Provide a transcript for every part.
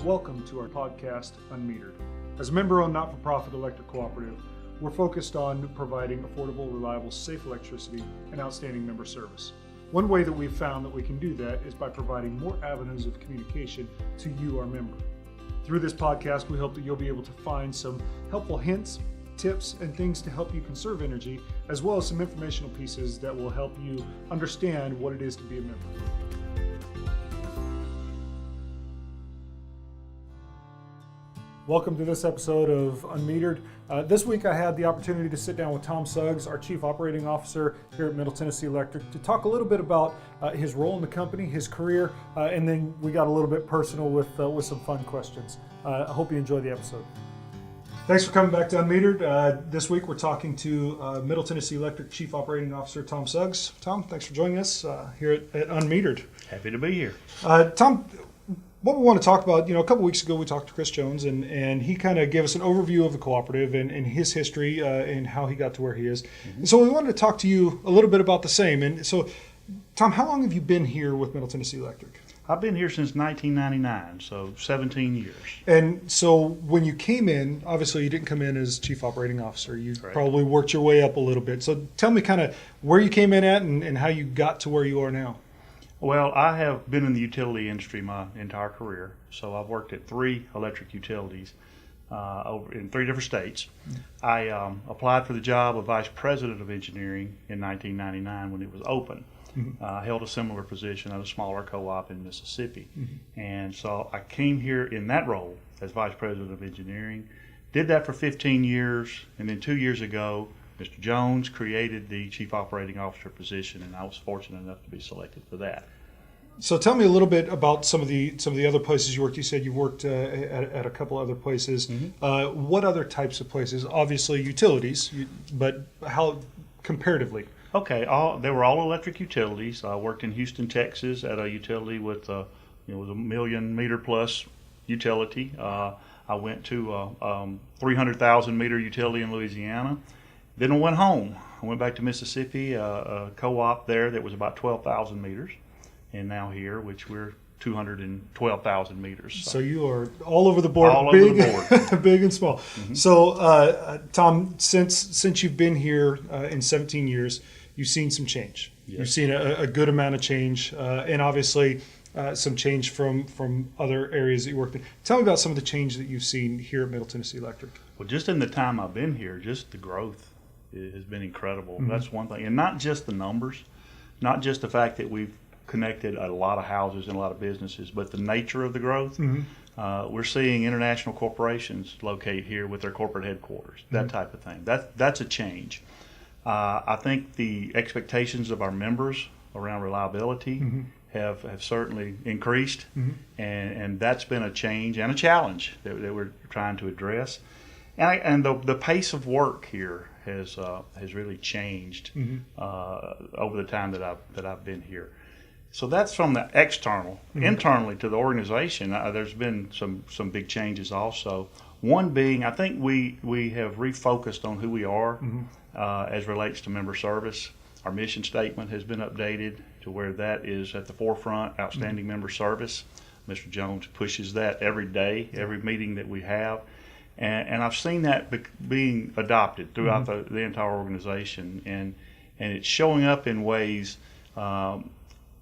Welcome to our podcast, Unmetered. As a member-owned not-for-profit electric cooperative, we're focused on providing affordable, reliable, safe electricity and outstanding member service. One way that we've found that we can do that is by providing more avenues of communication to you, our member. Through this podcast, we hope that you'll be able to find some helpful hints, tips, and things to help you conserve energy, as well as some informational pieces that will help you understand what it is to be a member. Welcome to this episode of Unmetered. This week I had the opportunity to sit down with Tom Suggs, our Chief Operating Officer here at Middle Tennessee Electric, to talk a little bit about his role in the company, his career, and then we got a little bit personal with some fun questions. I hope you enjoy the episode. Thanks for coming back to Unmetered. This week we're talking to Middle Tennessee Electric Chief Operating Officer Tom Suggs. Tom, thanks for joining us here at Unmetered. Happy to be here. Tom, what we want to talk about, a couple weeks ago we talked to Chris Jones and he kind of gave us an overview of the cooperative and his history and how he got to where he is. And so we wanted to talk to you a little bit about the same. And so, Tom, how long have you been here with Middle Tennessee Electric? I've been here since 1999, so 17 years. And so when you came in, obviously you didn't come in as Chief Operating Officer. You Correct. Probably worked your way up a little bit. So tell me kind of where you came in at and how you got to where you are now. Well, I have been in the utility industry my entire career, so I've worked at 3 electric utilities over in 3 different states. I applied for the job of Vice President of Engineering in 1999 when it was open. I held a similar position at a smaller co-op in Mississippi. And so I came here in that role as Vice President of Engineering, did that for 15 years, and then 2 years ago, Mr. Jones created the Chief Operating Officer position, and I was fortunate enough to be selected for that. So tell me a little bit about some of the other places you worked. You said you worked at a couple other places. What other types of places? Obviously utilities, but how comparatively? Okay, they were all electric utilities. I worked in Houston, Texas at a utility with was a 1 million meter plus utility. I went to a 300,000 meter utility in Louisiana. Then I went home. I went back to Mississippi, a co-op there that was about 12,000 meters, and now here, which we're 212,000 meters. So you are all over the board, all big, over the board. big and small. So, Tom, since you've been here in 17 years, you've seen some change. Yes. You've seen a good amount of change, and obviously some change from other areas that you worked in. Tell me about some of the change that you've seen here at Middle Tennessee Electric. Well, just in the time I've been here, just the growth has been incredible. That's one thing. And not just the numbers, not just the fact that we've connected a lot of houses and a lot of businesses, but the nature of the growth. We're seeing international corporations locate here with their corporate headquarters, that type of thing. That's a change. I think the expectations of our members around reliability have certainly increased, and that's been a change and a challenge that we're trying to address. And the pace of work here has really changed over the time that I've been here. So that's from the external. Internally to the organization, there's been some big changes also. One being, I think we have refocused on who we are as relates to member service. Our mission statement has been updated to where that is at the forefront, outstanding member service. Mr. Jones pushes that every day, every meeting that we have. And I've seen that being adopted throughout the entire organization, and it's showing up in ways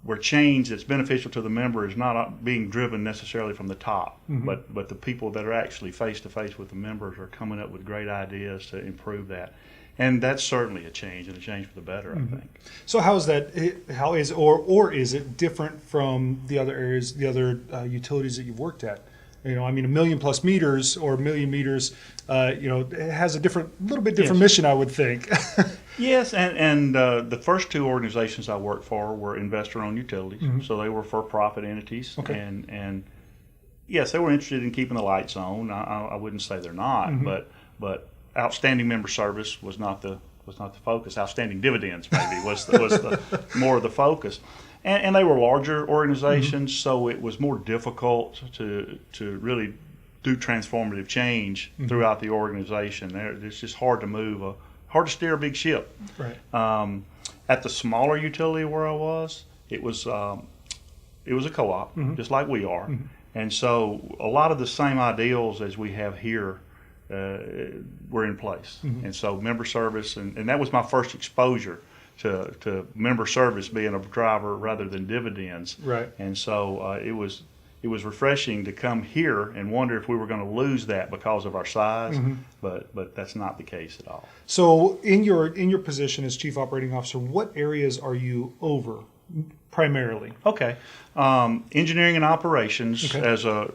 where change that's beneficial to the member is not being driven necessarily from the top, but the people that are actually face to face with the members are coming up with great ideas to improve that. And that's certainly a change, and a change for the better, I think. So how is that? How is or is it different from the other areas, the other utilities that you've worked at? 1 million plus meters or 1 million meters, it has a little bit different mission, I would think. Yes, and the first 2 organizations I worked for were investor-owned utilities, so they were for-profit entities. Okay. And yes, they were interested in keeping the lights on. I wouldn't say they're not, but outstanding member service was not the focus. Outstanding dividends maybe was the more of the focus. And they were larger organizations, so it was more difficult to really do transformative change throughout the organization. It's just hard to move, hard to steer a big ship. Right. At the smaller utility where I was, it was a co-op, just like we are. And so a lot of the same ideals as we have here were in place. And so member service, and that was my first exposure to member service being a driver rather than dividends. Right. And so it was refreshing to come here and wonder if we were going to lose that because of our size, but that's not the case at all. So in your position as Chief Operating Officer, what areas are you over primarily? Okay. Engineering and operations Okay. as a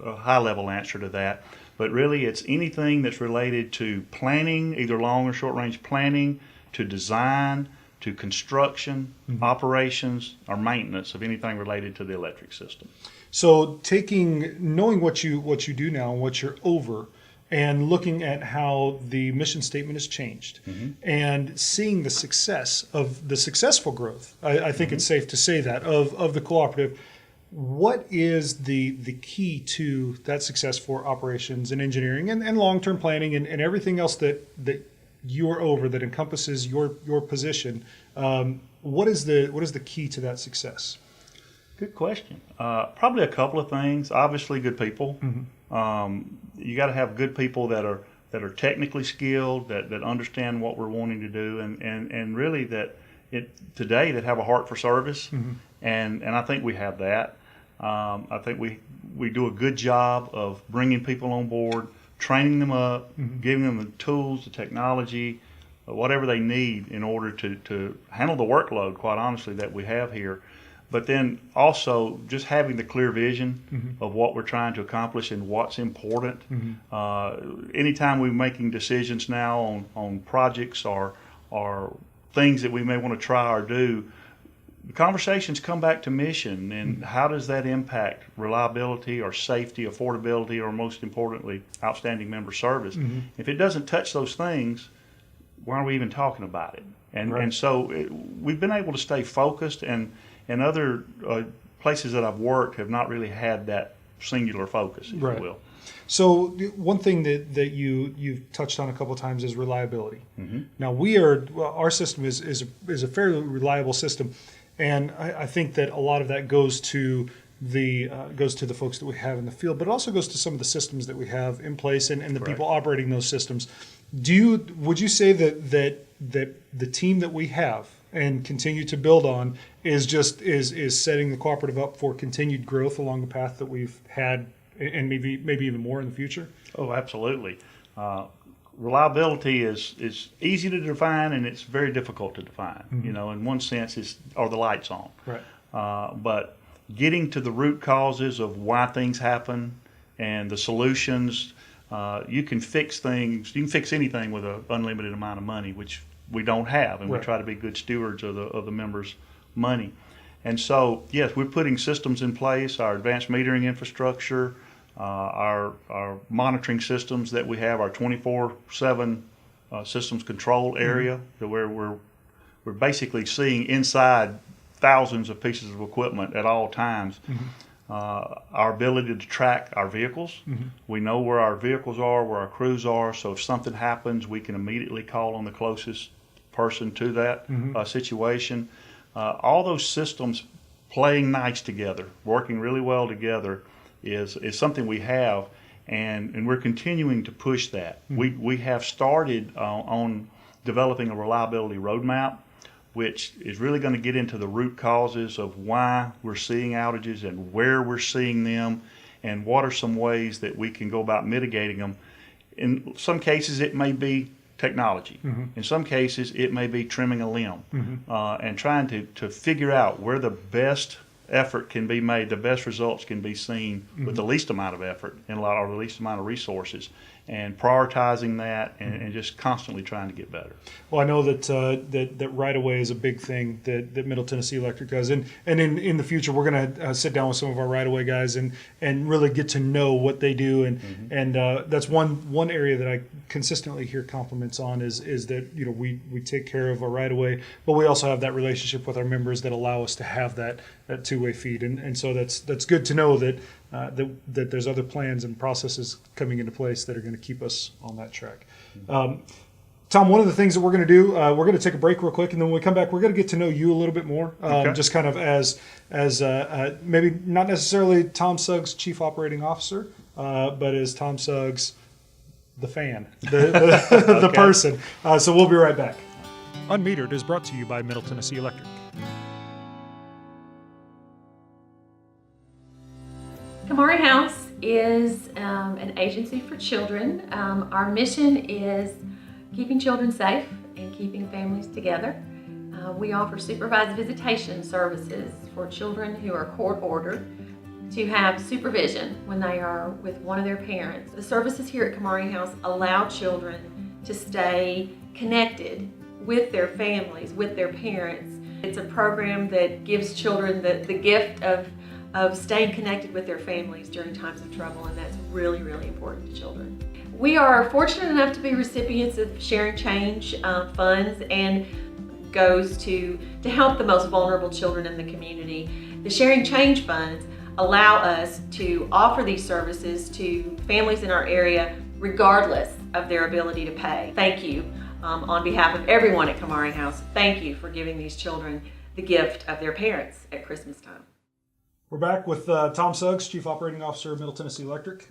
high-level answer to that. But really, it's anything that's related to planning, either long or short-range planning, to design, to construction, operations, or maintenance of anything related to the electric system. So knowing what you do now and what you're over, and looking at how the mission statement has changed, and seeing the successful growth, I think it's safe to say that of the cooperative. What is the key to that success for operations and engineering and long-term planning and everything else that you're over that encompasses your position? What is the key to that success? Good question. Probably a couple of things. Obviously, good people. You got to have good people that are technically skilled, that understand what we're wanting to do, and really today that have a heart for service. And I think we have that. I think we do a good job of bringing people on board, training them up, giving them the tools, the technology, whatever they need in order to handle the workload, quite honestly, that we have here. But then also just having the clear vision of what we're trying to accomplish and what's important. Anytime we're making decisions now on projects or things that we may want to try or do, the conversations come back to mission and how does that impact reliability or safety, affordability, or most importantly, outstanding member service. If it doesn't touch those things, why are we even talking about it? And so we've been able to stay focused, and other places that I've worked have not really had that singular focus, if you will. So one thing that you've touched on a couple of times is reliability. Now our system is a fairly reliable system, and I think that a lot of that goes to the folks that we have in the field, but it also goes to some of the systems that we have in place and the people operating those systems. Would you say that the team that we have and continue to build on is setting the cooperative up for continued growth along the path that we've had, and maybe even more in the future? Oh, absolutely. Reliability is easy to define, and it's very difficult to define. In one sense, are the lights on? Right. But getting to the root causes of why things happen and the solutions, you can fix things. You can fix anything with an unlimited amount of money, which we don't have, and we try to be good stewards of the members' money. And so, yes, we're putting systems in place, our advanced metering infrastructure, our monitoring systems that we have, our 24/7 systems control area, where we're basically seeing inside thousands of pieces of equipment at all times. Our ability to track our vehicles. We know where our vehicles are, where our crews are, so if something happens, we can immediately call on the closest person to that situation. All those systems playing nice together, working really well together, is something we have, and we're continuing to push that. We have started on developing a reliability roadmap, which is really going to get into the root causes of why we're seeing outages and where we're seeing them, and what are some ways that we can go about mitigating them. In some cases, it may be technology. In some cases, it may be trimming a limb, and trying to figure out where the best effort can be made, the best results can be seen with the least amount of effort and the least amount of resources, and prioritizing that and just constantly trying to get better. Well, I know that right away is a big thing that Middle Tennessee Electric does, and in the future we're going to sit down with some of our right away guys and really get to know what they do, and that's one area that I consistently hear compliments on is that we take care of our right away, but we also have that relationship with our members that allow us to have that two-way feed, and so that's good to know that there's other plans and processes coming into place that are going to keep us on that track. Tom, one of the things that we're going to do, we're going to take a break real quick, and then when we come back, we're going to get to know you a little bit more, just kind of as maybe not necessarily Tom Suggs, Chief Operating Officer, but as Tom Suggs, the fan, the person. So we'll be right back. Unmetered is brought to you by Middle Tennessee Electric. Kamari House is an agency for children. Our mission is keeping children safe and keeping families together. We offer supervised visitation services for children who are court-ordered to have supervision when they are with one of their parents. The services here at Kamari House allow children to stay connected with their families, with their parents. It's a program that gives children the gift of staying connected with their families during times of trouble, and that's really, really important to children. We are fortunate enough to be recipients of Sharing Change funds, and goes to help the most vulnerable children in the community. The Sharing Change funds allow us to offer these services to families in our area regardless of their ability to pay. Thank you on behalf of everyone at Kamari House. Thank you for giving these children the gift of their parents at Christmas time. We're back with Tom Suggs, Chief Operating Officer of Middle Tennessee Electric.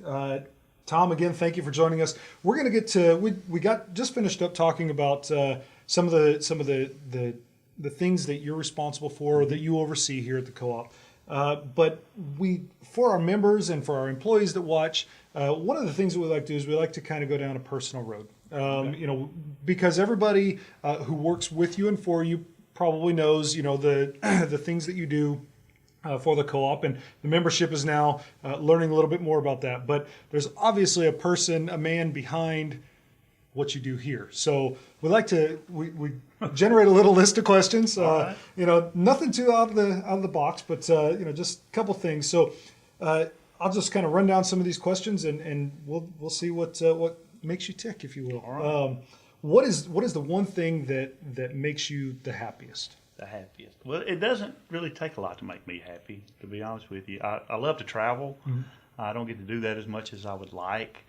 Tom, again, thank you for joining us. We're going to get to we got just finished up talking about some of the things that you're responsible for, that you oversee here at the co-op. But for our members and for our employees that watch, one of the things that we like to do is we like to kind of go down a personal road. Because everybody who works with you and for you probably knows, the things that you do for the co-op, and the membership is now learning a little bit more about that. But there's obviously a man behind what you do here. So we like to we generate a little list of questions. Right. Nothing too out of the box, but just a couple things. So I'll just kind of run down some of these questions, and we'll see what makes you tick, if you will. All right. What is the one thing that makes you the happiest? The happiest. Well, it doesn't really take a lot to make me happy, to be honest with you. I love to travel. Mm-hmm. I don't get to do that as much as I would like.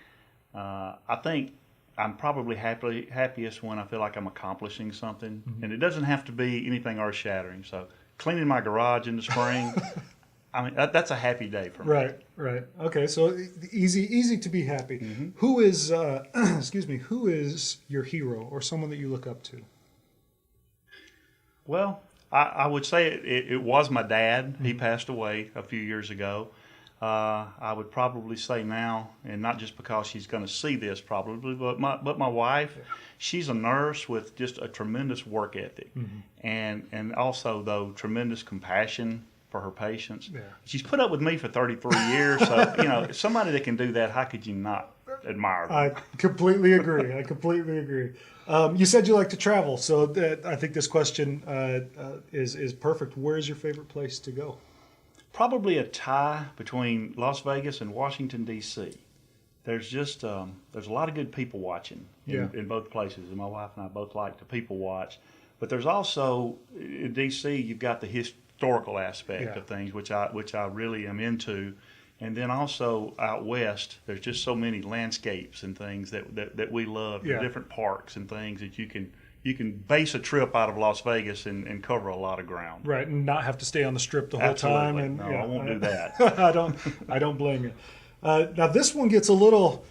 I think I'm probably happiest when I feel like I'm accomplishing something, mm-hmm. and it doesn't have to be anything earth-shattering. So cleaning my garage in the spring, I mean, that's a happy day for me. Right. Okay, so easy to be happy. Mm-hmm. Who is, who is your hero or someone that you look up to? Well, I would say it was my dad. Mm-hmm. He passed away a few years ago. I would probably say now, and not just because she's going to see this probably, but my wife, she's a nurse with just a tremendous work ethic, mm-hmm. and also, though, tremendous compassion for her patients. Yeah. She's put up with me for 33 years, so somebody that can do that, how could you not admire them? I completely agree. You said you like to travel, so I think this question is perfect. Where is your favorite place to go? Probably a tie between Las Vegas and Washington, D.C. There's just there's a lot of good people watching in both places, and my wife and I both like to people watch. But there's also in D.C. you've got the historical aspect of things, which I really am into. And then also out west, there's just so many landscapes and things that we love, different parks and things that you can base a trip out of Las Vegas and cover a lot of ground. Right, and not have to stay on the Strip the whole Absolutely. time. And, no, I won't do that. I don't blame you. Now this one gets a little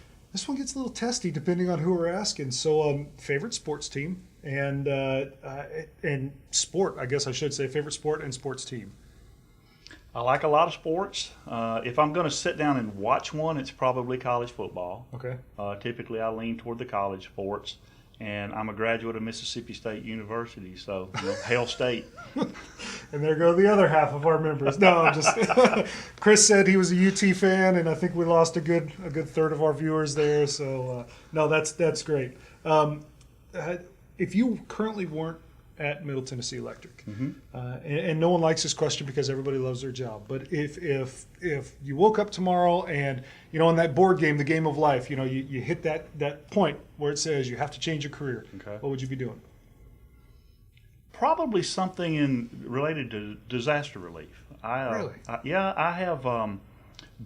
testy depending on who we're asking. So favorite sports team and sport, I guess I should say, favorite sport and sports team. I like a lot of sports. If I'm going to sit down and watch one, it's probably college football. Okay. Typically, I lean toward the college sports, and I'm a graduate of Mississippi State University, so Hail State. And there go the other half of our members. No, I'm just. Chris said he was a UT fan, and I think we lost a good third of our viewers there. So no, that's great. If you currently weren't at Middle Tennessee Electric, mm-hmm. And no one likes this question because everybody loves their job, but if you woke up tomorrow and in that board game, the game of life, you hit that point where it says you have to change your career, okay. What would you be doing? Probably something related to disaster relief. Really? I have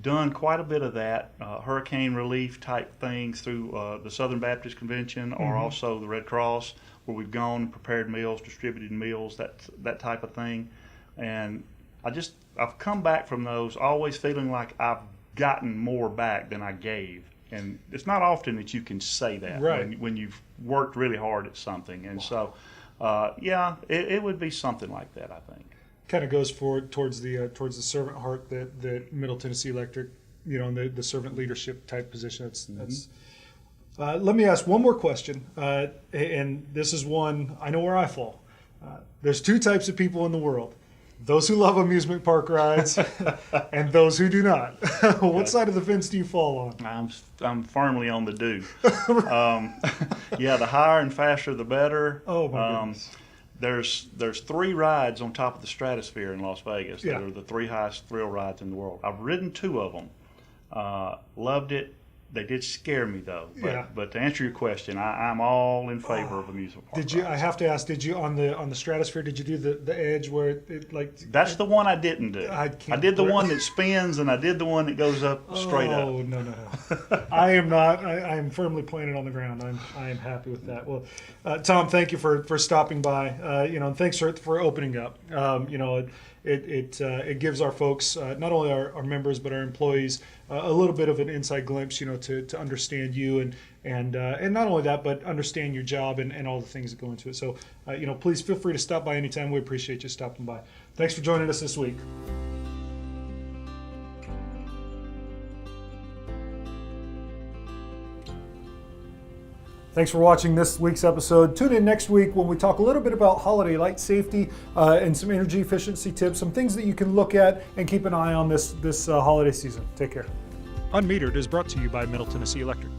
done quite a bit of that, hurricane relief type things through the Southern Baptist Convention, or also the Red Cross, where we've gone and prepared meals, distributed meals, that type of thing. And I've come back from those always feeling like I've gotten more back than I gave. And it's not often that you can say that when you've worked really hard at something. And so, it would be something like that, I think. Kind of goes towards the servant heart that Middle Tennessee Electric, and the servant leadership type position. That's. Let me ask one more question, and this is one I know where I fall. There's two types of people in the world: those who love amusement park rides, and those who do not. What side of the fence do you fall on? I'm firmly on the do. The higher and faster the better. Oh my goodness. There's 3 rides on top of the Stratosphere in Las Vegas. Yeah. That are the 3 highest thrill rides in the world. I've ridden 2 of them. Loved it. They did scare me though. But to answer your question, I'm all in favor of amusement park rides. I have to ask, did you on the Stratosphere, did you do the edge where it like? That's the one I didn't do. I did the one that spins, and I did the one that goes up straight up. Oh no. I am not. I am firmly planted on the ground. I am happy with that. Well, Tom, thank you for stopping by. And thanks for opening up. It gives our folks, not only our members but our employees, a little bit of an inside glimpse, to understand you and not only that, but understand your job and all the things that go into it. So, please feel free to stop by anytime. We appreciate you stopping by. Thanks for joining us this week. Thanks for watching this week's episode. Tune in next week when we talk a little bit about holiday light safety and some energy efficiency tips, some things that you can look at and keep an eye on this holiday season. Take care. Unmetered is brought to you by Middle Tennessee Electric.